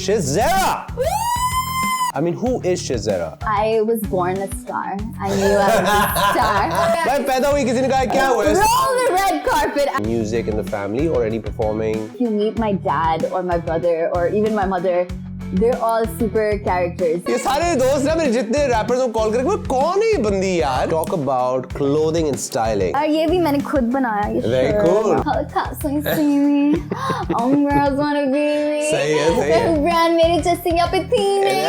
Shazera! I mean, who is Shazera? I was born a star. I knew I was a star. मैं पैदा हुई किसी ने कहा क्या हुआ? Roll the red carpet. Music in the family or any performing? If you meet my dad or my brother or even my mother, they're all super characters. ये सारे दोस्त ना मेरे जितने rappers को call करके वो कौन है ये बंदी यार? Talk about clothing and styling. और ये भी मैंने खुद बनाया ये Very cool. Constantly see me. All girls wanna be me. सही है. Brand मेरे जैसे यहाँ पे थी नहीं.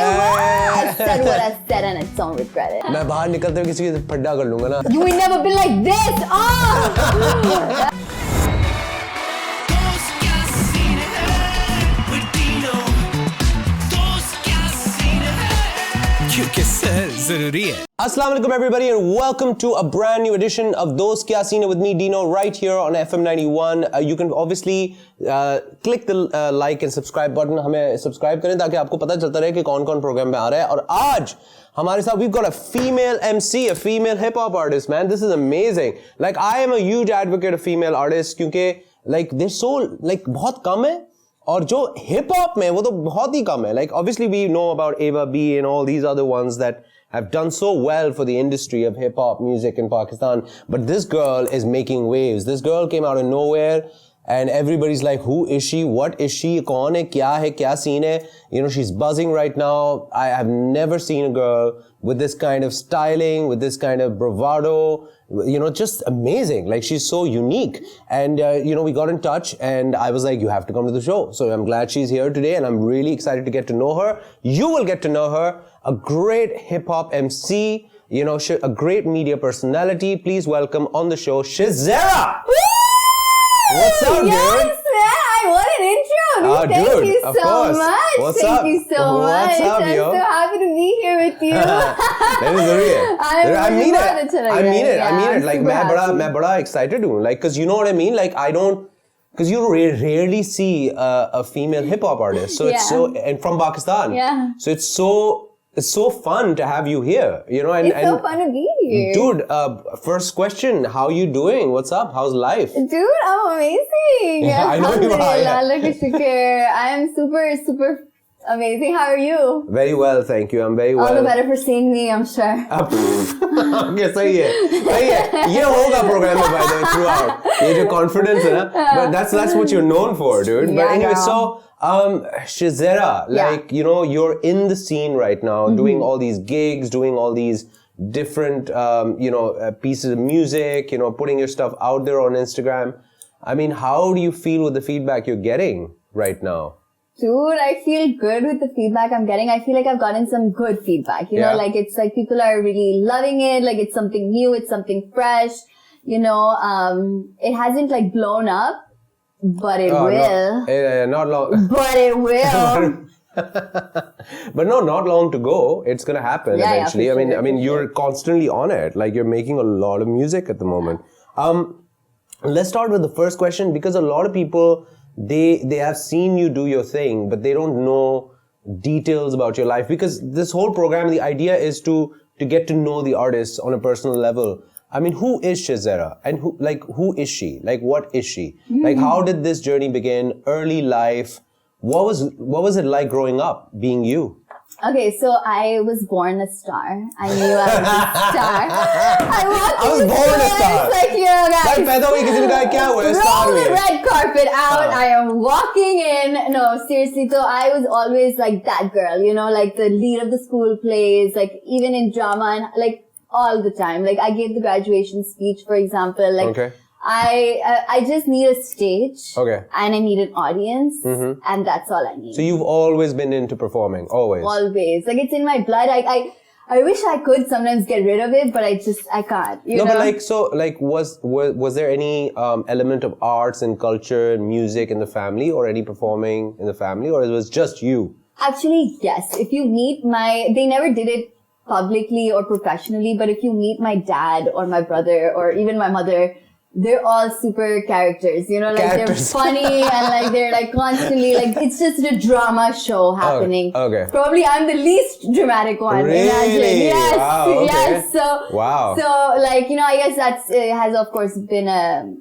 I said what I said and I don't regret it. मैं बाहर निकलते हुए किसी की फड्डा कर लूँगा ना. You will never be like this. Oh. Dost Kya Scene Hai with Dino. Dost Kya Scene Hai क्योंकि सर जरूरी है. Assalamu alaikum everybody and welcome to a brand new edition of Dost Kya Scene Hai with me Dino right here on FM 91. You can obviously click the like and subscribe button. हमें subscribe करें ताकि आपको पता चलता रहे कि कौन-कौन programme में आ रहा है. और आज हमारे साथ we've got a female MC, a female hip hop artist, man. This is amazing. Like I am a huge advocate of female artists क्योंकि like they're so like बहुत कम है. और जो hip hop में वो तो बहुत ही कम है. Like obviously we know about Ava B and all these other ones that have done so well for the industry of hip hop music in Pakistan. But this girl is making waves. This girl came out of nowhere and everybody's like, who is she? What is she? Kaun hai? Kya scene hai? You know, she's buzzing right now. I have never seen a girl with this kind of styling, with this kind of bravado. You know, just amazing. Like she's so unique. And, you know, we got in touch and I was like, you have to come to the show. So I'm glad she's here today and I'm really excited to get to know her. You will get to know her. A great hip hop MC, you know, a great media personality. Please welcome on the show, Shazera! What's up, yes, dude? man! What an intro! Thank dude, you of so course. much. What's Thank up? you so much. What's up, I'm yo? so happy to be here with you. I mean it. Yeah, I mean it. Like, I'm मैं बड़ा excited हूँ. Like, cause you know what I mean? Like, because you rarely see a female hip hop artist. So it's so, and from Pakistan. Yeah. So it's so fun to have you here, you know, and so fun to be here. Dude, first question, how you doing? What's up? How's life? Dude, I'm amazing. Yeah, I know you are. Yeah. I'm super, super amazing. How are you? Very well, thank you. I'm very well. All the better for seeing me, I'm sure. Okay, सही है. ये होगा program में by the way throughout. ये जो confidence है ना, but that's what you're known for, dude. Yeah, But anyway, girl. so Shazera, like you know, you're in the scene right now, doing all these gigs, doing all these different you know pieces of music, you know, putting your stuff out there on Instagram. I mean, how do you feel with the feedback you're getting right now? Dude, I feel good with the feedback I'm getting. I feel like I've gotten some good feedback. You know, like it's like people are really loving it. Like it's something new. It's something fresh. You know, it hasn't like blown up, but it will. No, not long. But it will. But no, not long to go. It's gonna happen eventually. Yeah, I mean, you're constantly on it. Like you're making a lot of music at the moment. Let's start with the first question because a lot of people they have seen you do your thing, but they don't know details about your life because this whole program, the idea is to get to know the artist on a personal level. I mean, who is Shazera and who is she? Like, what is she? Like, how did this journey begin? Early life. What was it like growing up, being you? Okay, so I was born a star. I knew I was a star. I was born a star. It's like, you know, guys. मैं पैदा हुई किसी ने कहा क्या हुआ? Roll the red carpet out. I am walking in. No, seriously. So I was always like that girl, you know, like the lead of the school plays, like even in drama and like all the time. Like I gave the graduation speech, for example. Like I just need a stage. Okay. And I need an audience. And that's all I need. So you've always been into performing, always. Always. Like it's in my blood. I wish I could sometimes get rid of it, but I can't. You know? But was there any element of arts and culture and music in the family or any performing in the family or it was just you? Actually, yes. If you meet they never did it publicly or professionally, but if you meet my dad or my brother or even my mother, they're all super characters, you know, like they're funny and like they're like constantly like it's just a drama show happening. Okay. Probably I'm the least dramatic one. Really? Imagine. Yes. Wow, okay. Yes. So like, you know, I guess that's has of course been a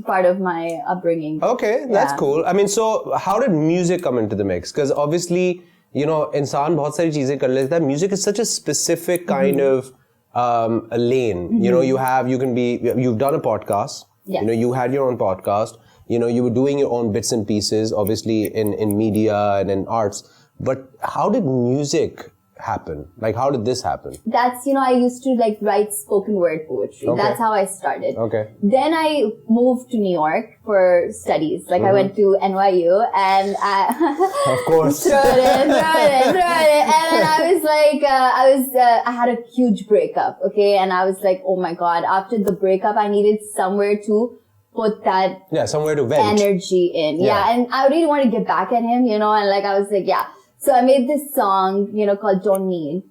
part of my upbringing. Okay, that's Yeah. cool. I mean, so how did music come into the mix? Because obviously, you know, इंसान बहुत सारी चीजें कर लेता है. Music is such a specific kind of a lane. You know, you've done a podcast. Yes. You know, you had your own podcast. You know, you were doing your own bits and pieces, obviously in media and in arts. But how did music happen? Like, how did this happen? That's, I used to like write spoken word poetry. Okay. That's how I started. Okay. Then I moved to New York for studies. Like I went to NYU and Of course. throw it in. And then I was like, I had a huge breakup. Okay. And I was like, oh my God, after the breakup, I needed somewhere to put that somewhere to vent. energy in. Yeah. Yeah. And I really wanted to get back at him, and like, I was like, yeah. So I made this song, called Don't Need,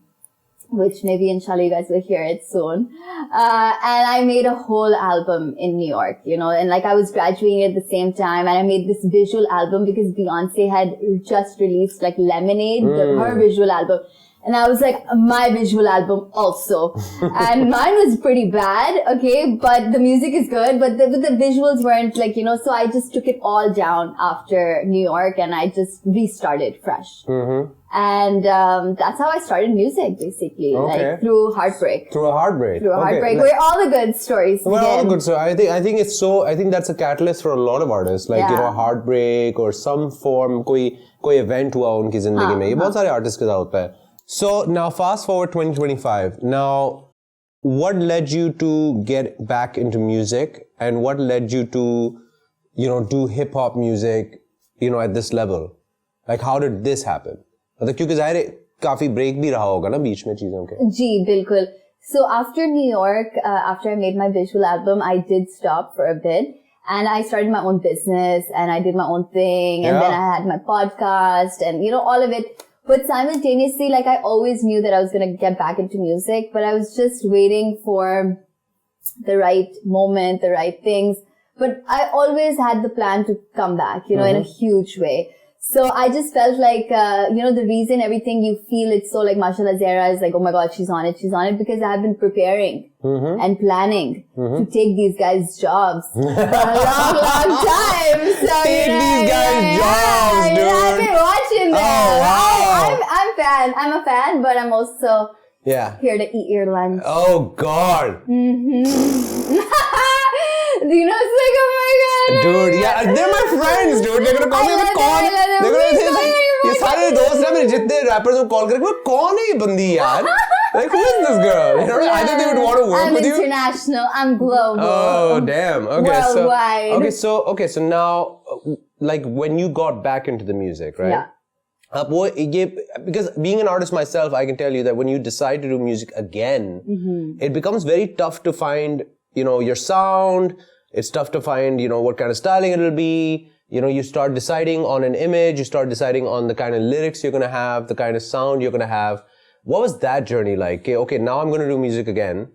which maybe inshallah you guys will hear it soon. And I made a whole album in New York, and like I was graduating at the same time, and I made this visual album because Beyonce had just released like Lemonade, her visual album. And I was like, my visual album also. And mine was pretty bad, okay, but the music is good, but the visuals weren't like, so I just took it all down after New York and I just restarted fresh. And that's how I started music, basically, like through heartbreak. Through a heartbreak. Through a heartbreak, where all the good stories begin. Well, all good. So I think that's a catalyst for a lot of artists, like heartbreak or some form, कोई event हुआ उनकी जिंदगी में. ये बहुत सारे artists के साथ होता है. So now fast forward 2025. Now, what led you to get back into music, and what led you to, do hip hop music, at this level? Like, how did this happen? मतलब क्योंकि ज़ाहिर है काफी break भी रहा होगा ना बीच में चीजों के. जी बिल्कुल. So after New York, after I made my visual album, I did stop for a bit. And I started my own business and I did my own thing. And then I had my podcast and, all of it. But simultaneously, like I always knew that I was going to get back into music, but I was just waiting for the right moment, the right things. But I always had the plan to come back, in a huge way. So I just felt like, the reason everything you feel it's so like mashallah Zara is like, oh my God, she's on it because I have been preparing and planning to take these guys' jobs for a long, long time. So, Take these guys' jobs, dude. I've been watching them. Oh, wow. I'm a fan, but I'm also here to eat your lunch. Oh God. It's like, oh my God. Dude, they're my friends, dude. They're gonna call me कौन? They're gonna say ये सारे दोस्त ना मेरे जितने rappers को call करेंगे कौन है ये बंदी यार? Like, who is this girl? I think they would want to work with you. I'm international. I'm global. Oh, damn. Okay, worldwide. So now, like, when you got back into the music, right? Yeah. Because being an artist myself, I can tell you that when you decide to do music again, it becomes very tough to find, your sound. It's tough to find, what kind of styling it'll be. You start deciding on an image. You start deciding on the kind of lyrics you're going to have, the kind of sound you're going to have. What was that journey like? Okay, now I'm going to do music again.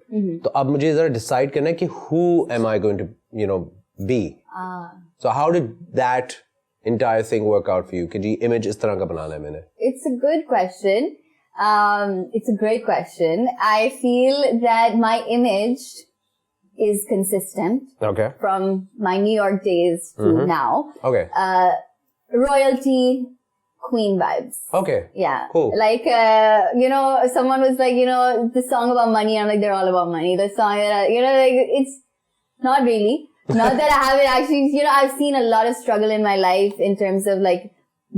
So अब मुझे जरा decide करना है कि who am I going to, be? So how did that entire thing work out for you? कि जी image इस तरह का बनाना है मैंने. It's a good question. It's a great question. I feel that my image is consistent. Okay. From my New York days to now. Okay. Royalty, queen vibes. Okay. Yeah. Cool. Like, someone was like, the song about money. I'm like, they're all about money. The song, like, it's not really. Not that I haven't actually, I've seen a lot of struggle in my life in terms of like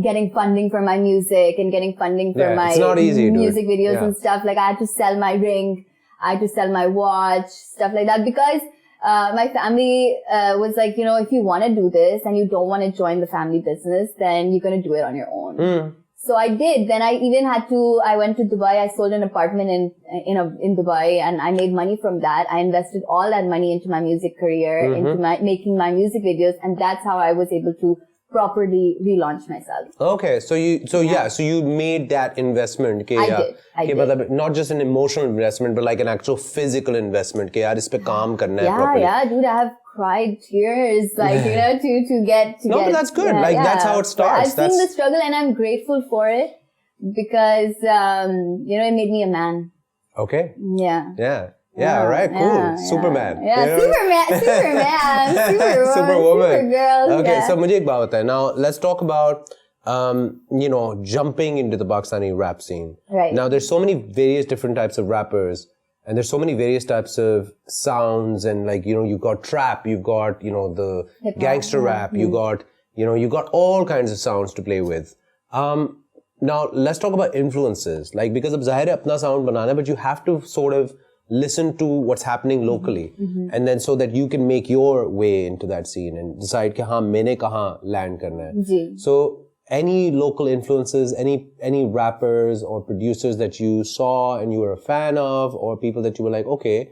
getting funding for my music and getting funding for my it's not easy, music dude. videos and stuff. Like I had to sell my ring. I had to sell my watch, stuff like that, because my family was like, if you want to do this and you don't want to join the family business, then you're going to do it on your own. So I did. Then I even I went to Dubai. I sold an apartment in Dubai and I made money from that. I invested all that money into my music career, into making my music videos. And that's how I was able to properly relaunch myself. Okay, so you made that investment. I did. Not just an emotional investment, but like an actual physical investment. कि यार इस पे काम करना है properly. Yeah, dude, I have cried tears, like, to get. But that's good. That's how it starts. I've seen the struggle and I'm grateful for it because, it made me a man. Okay. Yeah. Yeah. Yeah, right, cool. Yeah, Superman. Yeah, you know? Superman, Superwoman, Superwoman. Supergirl. Okay, yeah. so mujhe ek baat hai. Now, let's talk about, jumping into the Pakistani rap scene. Right. Now, there's so many various different types of rappers, and there's so many various types of sounds, and you've got trap, you've got, the Hip-hop, gangster rap, you got, you got all kinds of sounds to play with. Now, let's talk about influences. Like, because ab zahir hai apna sound banana, but you have to sort of listen to what's happening locally. And then so that you can make your way into that scene and decide ki haan, maine kahan land karna hai. Ji. So, any local influences, any rappers or producers that you saw and you were a fan of, or people that you were like, okay,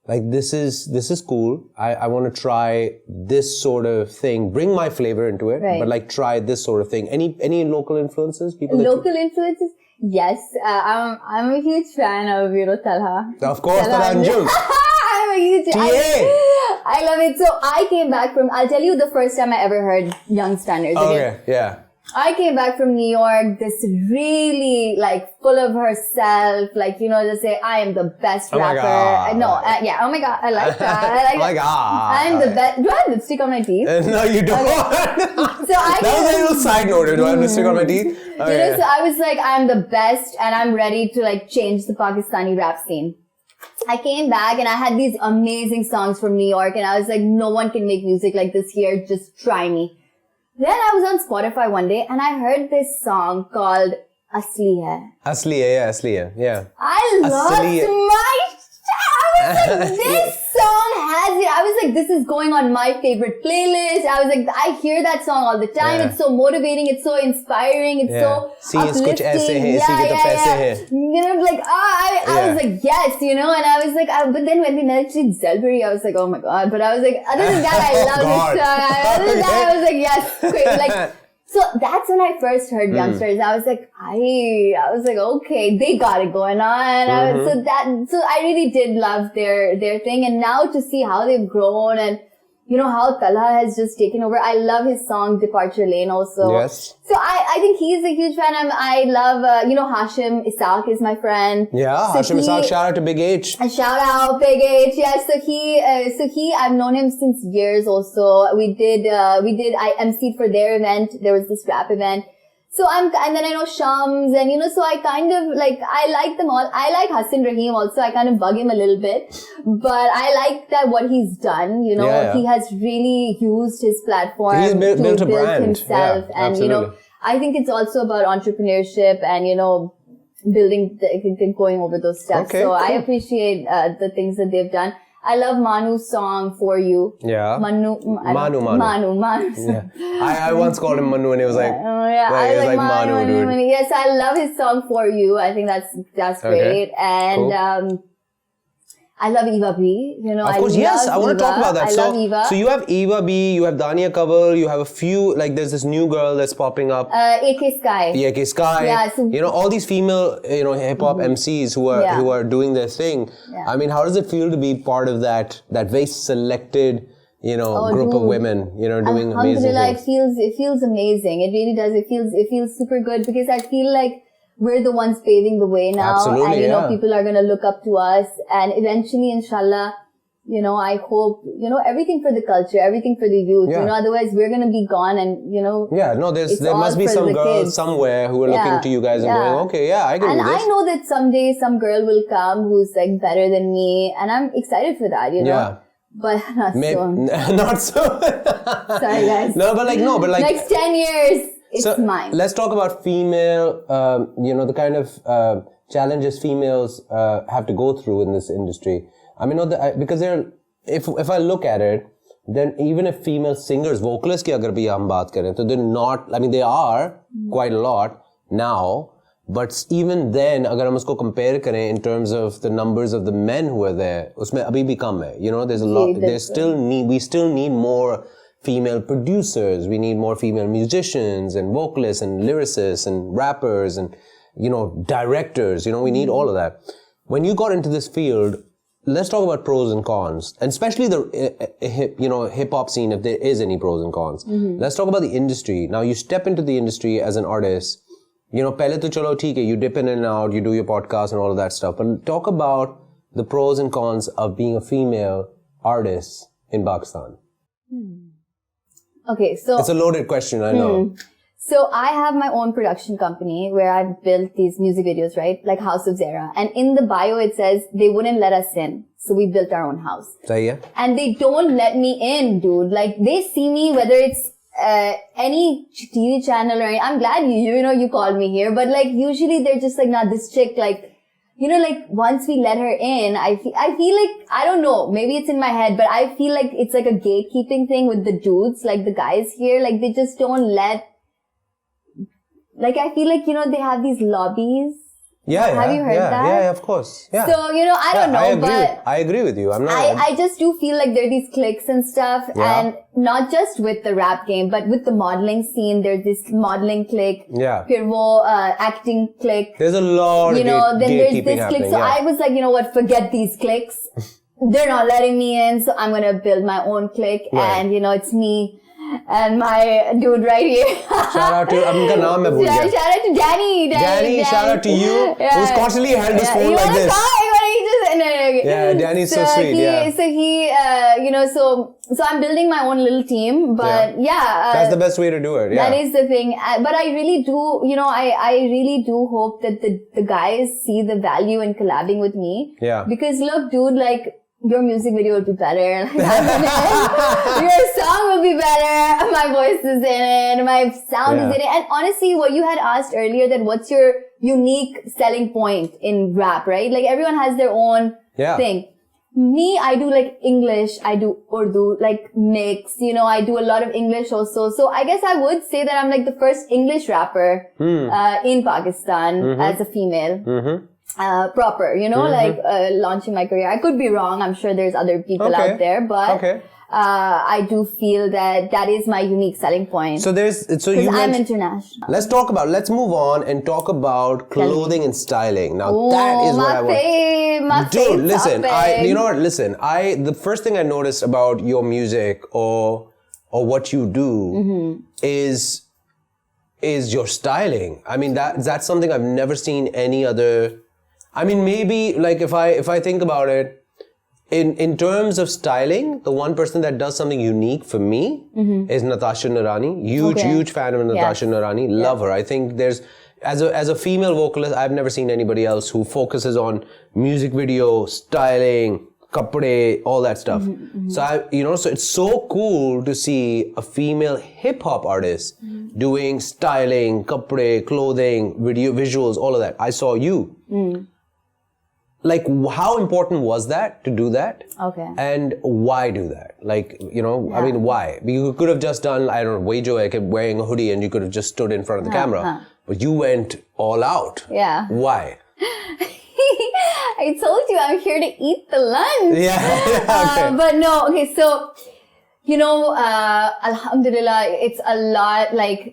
like this is cool. I want to try this sort of thing. Bring my flavor into it, Right. but like try this sort of thing. Any local influences? People that Local influences? Yes. I'm a huge fan of, Talha. Of course, Talha Anjum. I'm a huge I love it. So I came back from, I'll tell you the first time I ever heard Young Standards. Okay, yeah. I came back from New York, this really full of herself, just say, I am the best Oh my rapper. God. No, yeah, oh my God, I like that. I like Oh my God. I'm the best. Do I have lipstick on my teeth? No, you don't. So I That was a little side note. Do I have lipstick on my teeth? Okay. so I was like, I'm the best and I'm ready to change the Pakistani rap scene. I came back and I had these amazing songs from New York and I was like, no one can make music like this here. Just try me. Then I was on Spotify one day and I heard this song called Asli Hai. Asli hai, yeah, asli hai, yeah. I lost Asli hai. my shit. I was like, this song has it. I was like, this is going on my favorite playlist. I was like, I hear that song all the time. Yeah. It's so motivating. It's so inspiring. It's so See, it's kuch uplifting. aise hai, isi ke to paise hai. I was like, yes, and I was like, but then when they mentioned Zelbury, I was like, oh my God. But I was like, other than that, I love God. this song. Other than that, I was like, yes, great. So that's when I first heard Youngsters. I was like, I was like, okay, they got it going on. So I really did love their thing. And now to see how they've grown and, how Talha has just taken over. I love his song Departure Lane also. Yes. So I think he's a huge fan. I love, Hashim Ishaq is my friend. Yeah, So Hashim Ishaq, shout out to Big H. a shout out, Big H. Yes, so he, I've known him since years also. I emceed for their event. There was this rap event. So and then I know Shams and, so I kind of I like them all. I like Hassan Rahim also. I kind of bug him a little bit, but I like that what he's done, Yeah. he has really used his platform He's built to a build brand. himself. Yeah, And, absolutely. I think it's also about entrepreneurship and, building, going over those steps. Okay, so I cool. appreciate the things that they've done. I love Manu's song For You. Yeah. Manu. Yeah. I once called him Manu and he was like, Oh yeah, like, I he was was like like Manu, dude. Yes, I love his song For You. I think that's Okay. great. And Cool. I love Eva B. Of course, yes, I want to talk about that. I love Eva. So you have Eva B, you have Dania Kaval, you have a few, there's this new girl that's popping up. AK Sky. AK Sky, Yeah, so- all these female, hip hop MCs who are doing their thing. Yeah. I mean, how does it feel to be part of that very selected, group of dude. women, doing amazing Alhamdulillah, things? it feels amazing. It really does. It feels super good because I feel like we're the ones paving the way now. Absolutely, and, yeah. people are going to look up to us. And eventually, inshallah, I hope, everything for the culture, everything for the youth. Yeah. Otherwise we're going to be gone and, Yeah, no, there it's must all be for some the girls kids. somewhere who are looking to you guys and going, okay, yeah, I can And do this. I know that someday some girl will come who's better than me. And I'm excited for that, Yeah. But not soon. Not so. Sorry, guys. No, but Next 10 years, it's mine. Let's talk about female, the kind of challenges females have to go through in this industry. I mean, because if I look at it, then even if female singers, vocalists ki agar bhi hum baat kare, so they're not, I mean, they are quite a lot now, but even then, agar hum usko compare kare in terms of the numbers of the men who are there, usme abhi bhi kam hai. There's a lot, we still need more female producers, we need more female musicians and vocalists and lyricists and rappers and, directors, we need all of that. When you got into this field, let's talk about pros and cons, and especially the hip-hop scene, if there is any pros and cons. Let's talk about the industry. Now, you step into the industry as an artist, pehle to chalo theek hai, you dip in and out, you do your podcast and all of that stuff, but talk about the pros and cons of being a female artist in Pakistan? Okay, so It's a loaded question, I know. So I have my own production company where I've built these music videos, right? Like House of Zara. And in the bio, it says they wouldn't let us in. So we built our own house. Sahi hai? And they don't let me in, dude. Like they see me, whether it's any TV channel or I'm glad you called me here. But like usually they're just like, nah, this chick, like, like once we let her in, I feel like, I don't know, maybe it's in my head, but I feel like it's like a gatekeeping thing with the dudes, like the guys here, like they just don't let, like I feel like, they have these lobbies. Have you heard that? Yeah, of course. Yeah. So, I don't know, I agree with you. I'm not. I just do feel like there are these cliques and stuff, and not just with the rap game, but with the modeling scene. There's this modeling clique. Yeah. Phir wo, acting clique. There's a lot of then there's this happening. clique. So I was like, forget these cliques. They're not letting me in, so I'm gonna build my own clique, and it's me and my dude right here. Shout out to Shout out to Danny. Shout out to you, who's constantly held his phone like this. Danny's so sweet. So I'm building my own little team, but that's the best way to do it. Yeah. That is the thing. But I really do, I really do hope that the guys see the value in collabing with me. Yeah. Because look, dude, like, your music video will be better. Your song will be better. My voice is in it. My sound is in it. And honestly, what you had asked earlier, that what's your unique selling point in rap, right? Like everyone has their own thing. Me, I do like English. I do Urdu, like mix. I do a lot of English also. So I guess I would say that I'm like the first English rapper in Pakistan as a female. Proper, launching my career. I could be wrong. I'm sure there's other people out there, but I do feel that is my unique selling point. So I'm international. Let's move on and talk about clothing and styling. Now that is what I want. My Dude, listen, the first thing I noticed about your music or what you do is your styling. I mean, that's something I've never seen any other. I mean, maybe like if I think about it, in terms of styling, the one person that does something unique for me is Natasha Narani. Huge fan of Natasha Narani. Love her. I think there's as a female vocalist, I've never seen anybody else who focuses on music video, styling, kapde, all that stuff. So so it's so cool to see a female hip hop artist doing styling, kapde, clothing, video, visuals, all of that. I saw you. Like, how important was that to do that? Okay. And why do that? Like, I mean, why? You could have just done, I don't know, Wajo, like wearing a hoodie and you could have just stood in front of the camera. But you went all out. Yeah. Why? I told you I'm here to eat the lunch. Yeah. Okay. But no, okay, so, alhamdulillah, it's a lot like,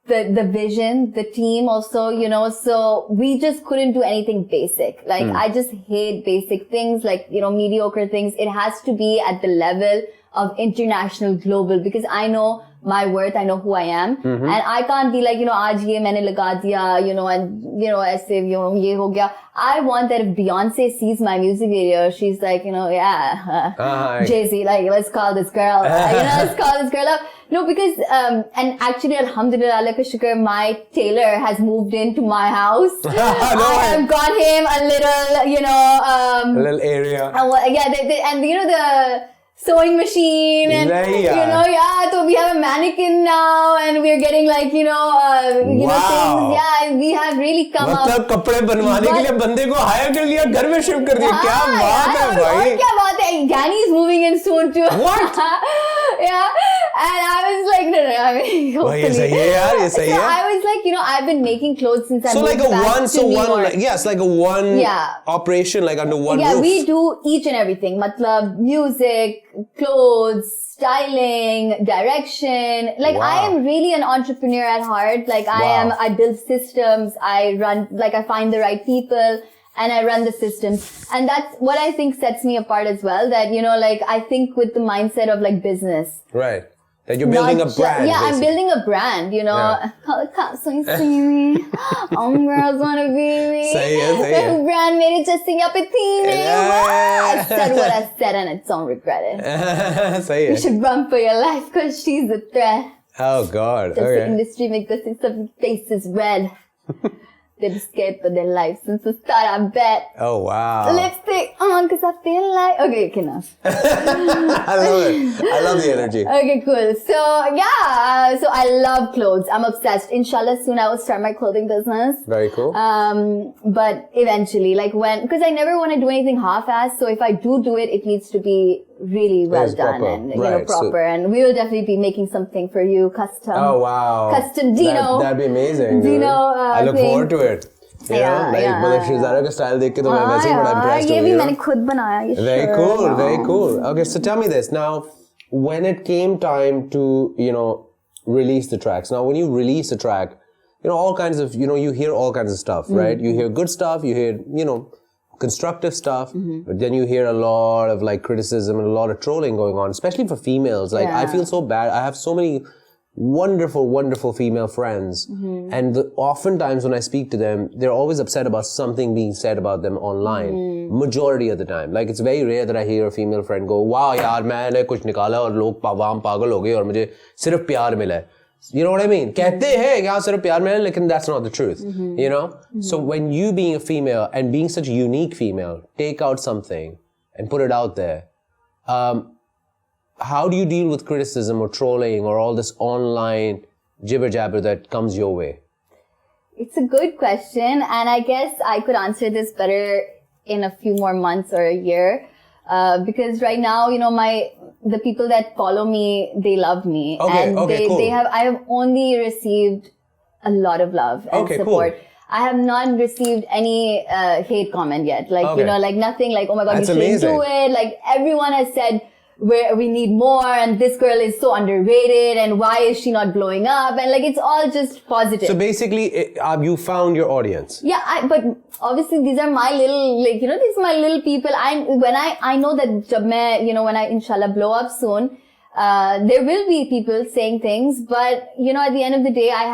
the vision, the team also, so we just couldn't do anything basic. Like, I just hate basic things, like, mediocre things. It has to be at the level of international, global, because I know my worth, I know who I am. And I can't be like, aaj ye maine laga diya, and, aise, ye ho gaya. I want that if Beyonce sees my music video, she's like, Jay-Z, like, let's call this girl, let's call this girl up. No, because, and actually, alhamdulillah, laka shukr, my tailor has moved into my house. I have got him a little, a little area. And the sewing machine and, so we have a mannequin now and we're getting like, things. Yeah, we have really come up. मतलब कपड़े बनवाने के लिए बंदे को higher कर लिया, घर में शिफ्ट कर दिया. क्या बात है भाई? क्या बात है? Danny is moving in soon too. What? Yeah. And I was like, no, I mean, hopefully. ये सही है यार, ये सही है. So I was like, I've been making clothes since I moved back to New York. It's like a one operation, like under one roof. Yeah, we do each and everything. Matlab, music, clothes, styling, direction. Like, I am really an entrepreneur at heart. Like, I build systems, I find the right people, and I run the systems. And that's what I think sets me apart as well. That, I think with the mindset of like business. Right. That you're building a brand. Yeah, I'm basically. building a brand, you know. Yeah. Call the cops when you see me. Girls wanna be me. Say it. Brand made it just up a team. Yeah. I said what I said and I don't regret it. Say You it. should run for your life because she's a threat. Oh God. Does the Okay. industry make us see some faces red? They're scared for their life since the start, I bet. Oh wow. Lipstick on because I feel like... Okay, enough. I love it. I love the energy. Okay, cool. So, yeah. So, I love clothes. I'm obsessed. Inshallah, soon I will start my clothing business. Very cool. But eventually, like because I never want to do anything half-assed. So, if I do it, it needs to be really well It's done proper. and, Right, so- proper. And we will definitely be making something for you, custom. Oh wow. Custom Dino. That'd be amazing. Dude. Dino, I look thing. forward to it. You know, like मतलब Shazera का style देख के तो मैं वैसे ही बड़ा impressed ये हूँ, भी you know? मैंने खुद बनाया ये Very shirt. cool, very cool. Okay, so tell me this. Now, when it came time to, release the tracks. Now, when you release a track, all kinds of, you hear all kinds of stuff, right? You hear good stuff, you hear, constructive stuff, but then you hear a lot of like criticism and a lot of trolling going on, especially for females. Like, I feel so bad. I have so many wonderful, wonderful female friends. And oftentimes when I speak to them, they're always upset about something being said about them online. Majority of the time. Like, it's very rare that I hear a female friend go, wow, yaar, मैंने कुछ निकाला और लोग वहाँ पागल हो गए और मुझे सिर्फ प्यार मिला है. You know what I mean? कहते हैं कि हाँ सिर्फ प्यार मिला है, लेकिन that's not the truth. You know? So when you being a female and being such a unique female, take out something and put it out there, how do you deal with criticism or trolling or all this online jibber jabber that comes your way? It's a good question, and I guess I could answer this better in a few more months or a year, because right now, the people that follow me, they love me, and cool. I have only received a lot of love and support. Cool. I have not received any hate comment yet, like like nothing, like oh my god, That's you shouldn't do it. Like everyone has said, we need more, and this girl is so underrated, and why is she not blowing up? And like it's all just positive. So basically, you found your audience. Yeah, but obviously these are my little, like these are my little people. I know that jab main, when I inshallah blow up soon, there will be people saying things, but at the end of the day, I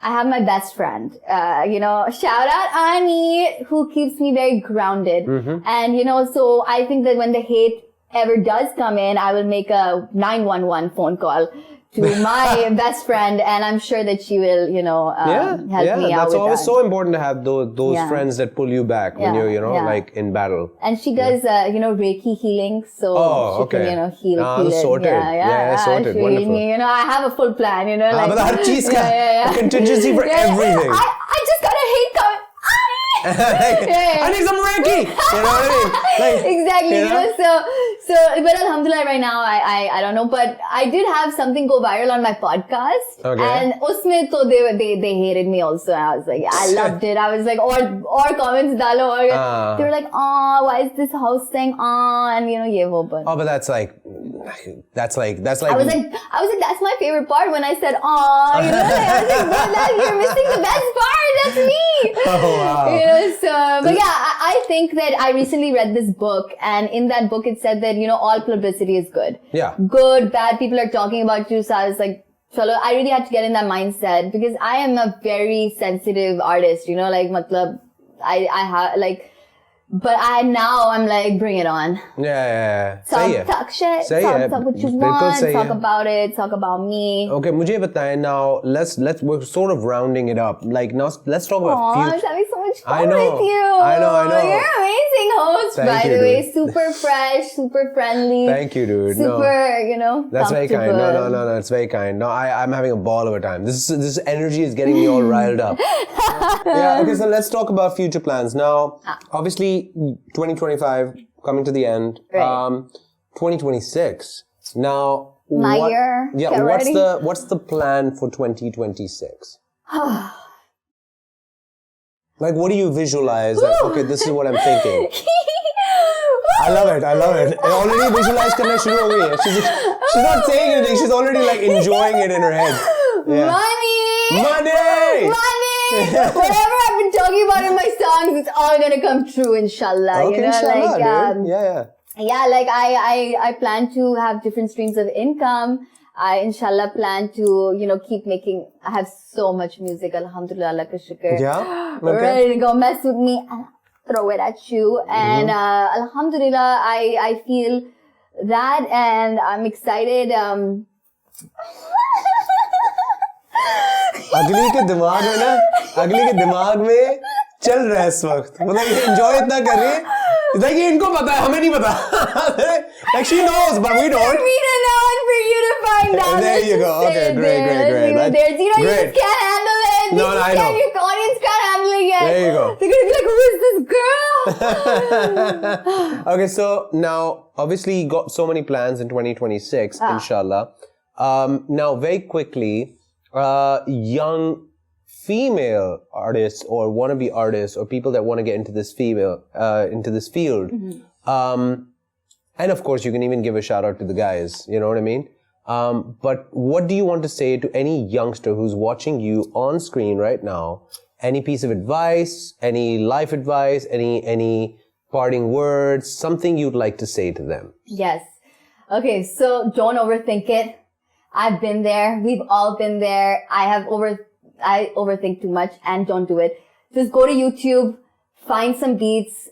have my best friend, shout out Ani, who keeps me very grounded. And so I think that when the hate ever does come in, I will make a 911 phone call to my best friend, and I'm sure that she will, help me out with that. That's always so important to have those friends that pull you back when you're, like in battle. And she does, Reiki healing, so she can, heal it. Sorted. Yeah, sorted. She Wonderful. Me, I have a full plan, like. But har cheez ka a contingency for everything. I just got a hate comment. I need some Reiki. You know what I mean? Like, exactly. So, but alhamdulillah, right now, I don't know, but I did have something go viral on my podcast. Okay. And usme to they hated me also. And I was like, I loved it. I was like, or comments dalo. Or, they were like, oh, why is this host saying, and ye wo, but. Oh, but that's like. I was like, that's my favorite part when I said, like, I was like, bro, you're missing the best part. That's me. Oh, wow. So, but yeah, I think that I recently read this book, and in that book it said that, all publicity is good. Yeah. Good, bad, people are talking about you. So I was like, chalo, I really had to get in that mindset because I am a very sensitive artist, like, matlab, I have, like, but I'm like, bring it on. Yeah. Talk shit. Talk what you want. Talk about it. Talk about me. Okay, mujhe bataye now. We're sort of rounding it up. Like now, let's talk about future. I was having so much fun I know, with you. I know. You're an amazing host, by the way. Super fresh, super friendly. Thank you, dude. Super, That's very kind. No, it's very kind. No, I'm having a ball of a time. This energy is getting me all riled up. Yeah. Okay, so let's talk about future plans now. Obviously, 2025 coming to the end. Right. 2026. Now, my year. Yeah. What's the plan for 2026? Like, what do you visualize? Like, okay, this is what I'm thinking. I love it. Already visualized karna shuru ho gayi hai. She's not saying anything. She's already like enjoying it in her head. Yeah. Money. Whatever I've been talking about in my songs, it's all gonna come true, inshallah. Okay, inshallah, like, dude. Yeah. yeah, like I plan to have different streams of income. I inshallah plan to, keep making. I have so much music. Alhamdulillah, Allah ka shukr. Yeah? Okay. Ready to go mess with me and throw it at you. And alhamdulillah, I feel that, and I'm excited. अगली के दिमाग में चल रहा है इस वक्त मतलब ये एंजॉय इतना कर रही है like ये इनको पता है हमें नहीं पता like she knows but we don't. For me to know and for you to find out. There you go. Okay, great. There's, you just can't handle it. No, I know. Your audience can't handle it yet. There you go. They're gonna be like, who is this girl? Okay, so now obviously you got so many plans in 2026, inshallah. Now very quickly, young female artists or wannabe artists or people that want to get into this field, and of course you can even give a shout out to the guys, you know what I mean? But what do you want to say to any youngster who's watching you on screen right now? Any piece of advice, any life advice, any parting words, something you'd like to say to them? Yes. Okay, so don't overthink it. I've been there. We've all been there. I overthink too much, and don't do it. Just go to YouTube, find some beats,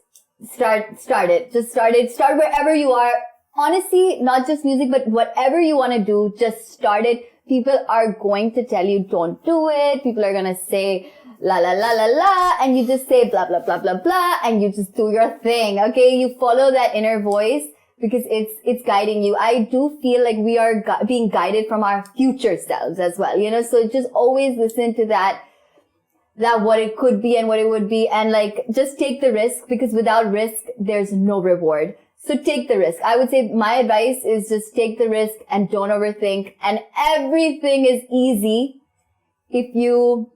start it. Just start it. Start wherever you are. Honestly, not just music, but whatever you want to do, just start it. People are going to tell you don't do it. People are going to say la la la la la, and you just say blah blah blah blah blah, and you just do your thing. Okay, you follow that inner voice because it's guiding you. I do feel like we are being guided from our future selves as well. So just always listen to that what it could be and what it would be, and like just take the risk, because without risk there's no reward. So take the risk. I would say my advice is just take the risk and don't overthink, and everything is easy if you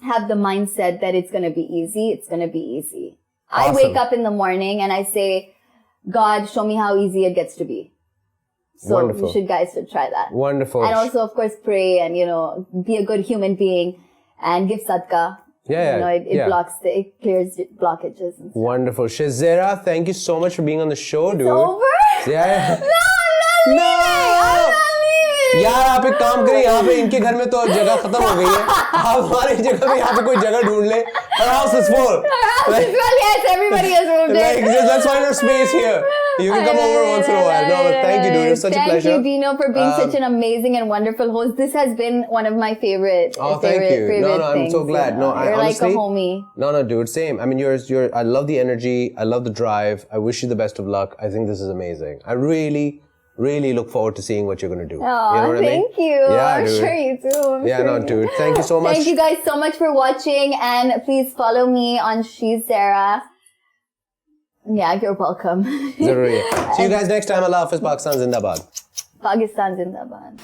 have the mindset that it's going to be easy. It's going to be easy. Awesome. I wake up in the morning and I say, God, show me how easy it gets to be. So Wonderful. You guys should try that. Wonderful. And also, of course, pray and, be a good human being and give sadaqah. Yeah. It clears blockages and stuff. Wonderful. Shazera, thank you so much for being on the show, dude. Over? Yeah. No, I'm not leaving. यार आप एक काम करें यहाँ पे इनके घर में तो जगह खत्म हो गई है आप हमारी जगह पे यहाँ पे कोई जगह ढूंढ ले our house is full Yes, everybody has moved in. Let's find our space here. You can come over once in a while. No, but thank you, dude. It was such a pleasure. Thank you, Dino, for being such an amazing and wonderful host. This has been one of my favorite. Thank you. No, I'm so glad. No, you're honestly, like a homie. No, dude, same. I mean, you're. I love the energy. I love the drive. I wish you the best of luck. I think this is amazing. I really look forward to seeing what you're going to do. Oh, you know what thank I mean? you. Yeah, I'm dude. sure you do. Dude. Thank you so much. Thank you guys so much for watching, and please follow me on Shazera. Yeah, you're welcome. Zaruri. See you guys next time. Allah Hafiz. Pakistan Zindabad. Pakistan Zindabad.